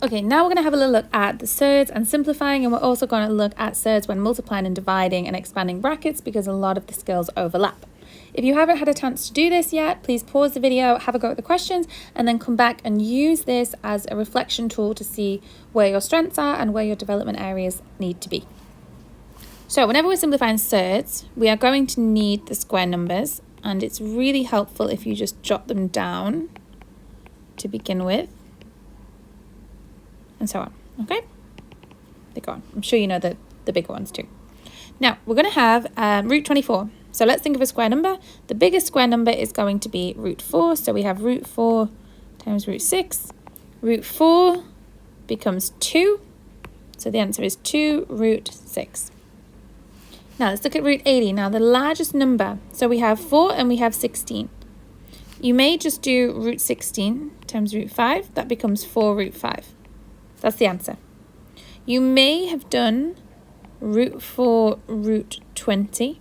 Okay, now we're going to have a little look at the surds and simplifying, and we're also going to look at surds when multiplying and dividing and expanding brackets because a lot of the skills overlap. If you haven't had a chance to do this yet, please pause the video, have a go at the questions, and then come back and use this as a reflection tool to see where your strengths are and where your development areas need to be. So whenever we're simplifying surds, we are going to need the square numbers, and it's really helpful if you just jot them down to begin with, and so on. Okay, they go on. I'm sure you know the bigger ones too. Now we're going to have root 24. So let's think of a square number. The biggest square number is going to be root 4. So we have root 4 times root 6. Root 4 becomes 2. So the answer is 2 root 6. Now let's look at root 80. Now the largest number. So we have 4 and we have 16. You may just do root 16 times root 5. That becomes 4 root 5. That's the answer. You may have done root 4 root 20,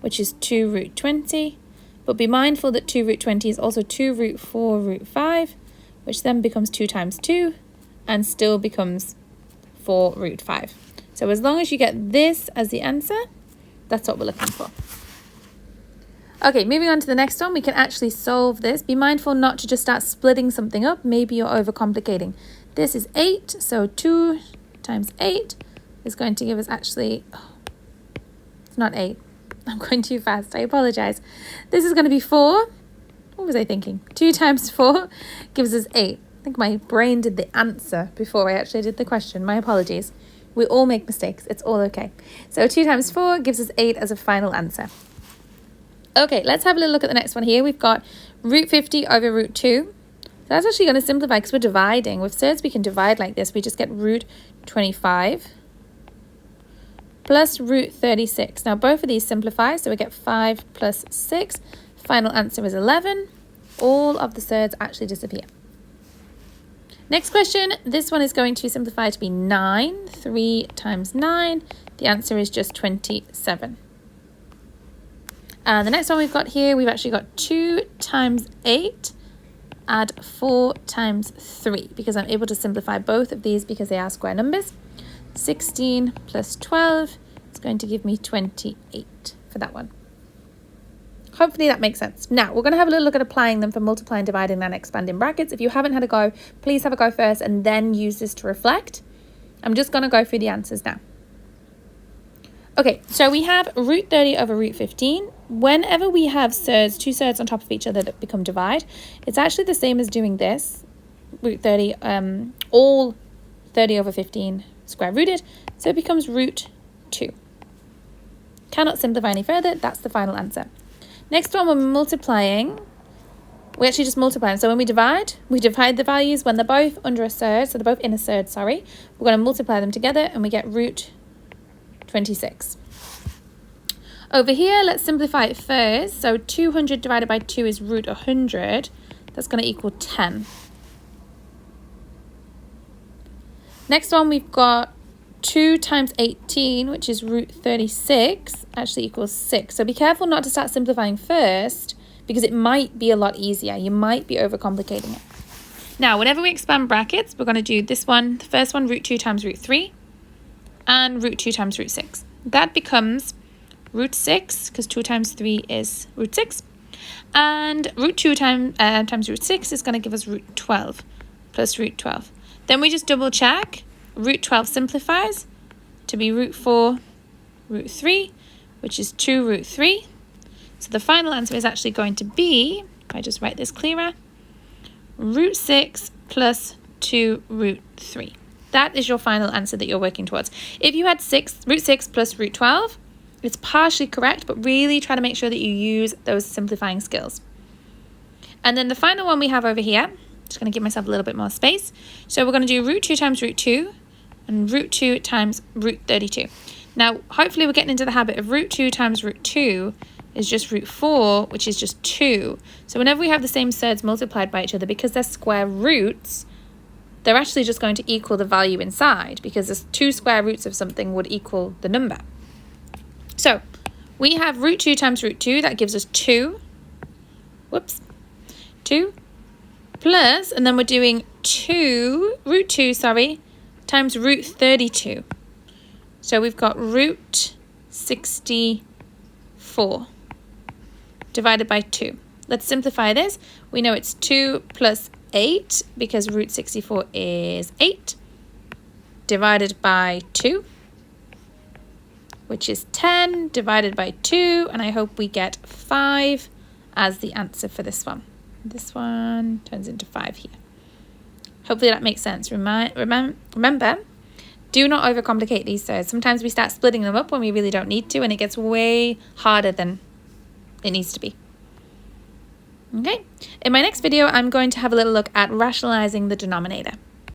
which is 2 root 20, but be mindful that 2 root 20 is also 2 root 4 root 5, which then becomes 2 times 2 and still becomes 4 root 5. So as long as you get this as the answer, that's what we're looking for. Okay, moving on to the next one, we can actually solve this. Be mindful not to just start splitting something up. Maybe you're overcomplicating. This is 8, so 2 times 8 is going to give us actually, it's not 8. I'm going too fast, I apologize. This is going to be 4. What was I thinking? 2 times 4 gives us 8. I think my brain did the answer before I actually did the question. My apologies. We all make mistakes. It's all okay. So 2 times 4 gives us 8 as a final answer. Okay, let's have a little look at the next one here. We've got root 50 over root 2. So that's actually going to simplify because we're dividing. With surds, we can divide like this. We just get root 25 plus root 36. Now, both of these simplify, so we get 5 plus 6. Final answer is 11. All of the surds actually disappear. Next question. This one is going to simplify to be 9. 3 times 9. The answer is just 27. And the next one we've got here, we've actually got 2 times 8. Add 4 times 3 because I'm able to simplify both of these because they are square numbers. 16 plus 12 is going to give me 28 for that one. Hopefully that makes sense. Now we're going to have a little look at applying them for multiplying, dividing and expanding brackets. If you haven't had a go, please have a go first and then use this to reflect. I'm just going to go through the answers now. Okay, so we have root 30 over root 15. Whenever we have surds, two surds on top of each other that become divide, it's actually the same as doing this. Root 30, all 30 over 15 square rooted, so it becomes root 2. Cannot simplify any further, that's the final answer. Next one, when we're multiplying, we actually just multiply them. So when we divide the values when they're both under a surd, so they're both in a surd, sorry. We're going to multiply them together and we get root 26. Over here, let's simplify it first. So 200 divided by 2 is root 100. That's going to equal 10. Next one, we've got 2 times 18, which is root 36, actually equals 6. So be careful not to start simplifying first because it might be a lot easier. You might be overcomplicating it. Now, whenever we expand brackets, we're going to do this one. The first one, root 2 times root 3. And root 2 times root 6. That becomes root 6, because 2 times 3 is root 6. And root 2 times root 6 is going to give us root 12 plus root 12. Then we just double check. Root 12 simplifies to be root 4 root 3, which is 2 root 3. So the final answer is actually going to be, if I just write this clearer, root 6 plus 2 root 3. That is your final answer that you're working towards. If you had root 6 plus root 12, it's partially correct, but really try to make sure that you use those simplifying skills. And then the final one we have over here, just going to give myself a little bit more space. So we're going to do root 2 times root 2 and root 2 times root 32. Now, hopefully we're getting into the habit of root 2 times root 2 is just root 4, which is just 2. So whenever we have the same surds multiplied by each other, because they're square roots, they're actually just going to equal the value inside because the 2 square roots of something would equal the number. So we have root 2 times root 2. That gives us 2. Whoops. 2 plus, and then we're doing root 2, times root 32. So we've got root 64 divided by 2. Let's simplify this. We know it's 2 plus 8 because root 64 is 8 divided by 2, which is 10 divided by 2, and I hope we get 5 as the answer for this one. This one turns into 5 here. Hopefully that makes sense. Remember, do not overcomplicate these surds. Sometimes we start splitting them up when we really don't need to, and it gets way harder than it needs to be. Okay, in my next video, I'm going to have a little look at rationalizing the denominator.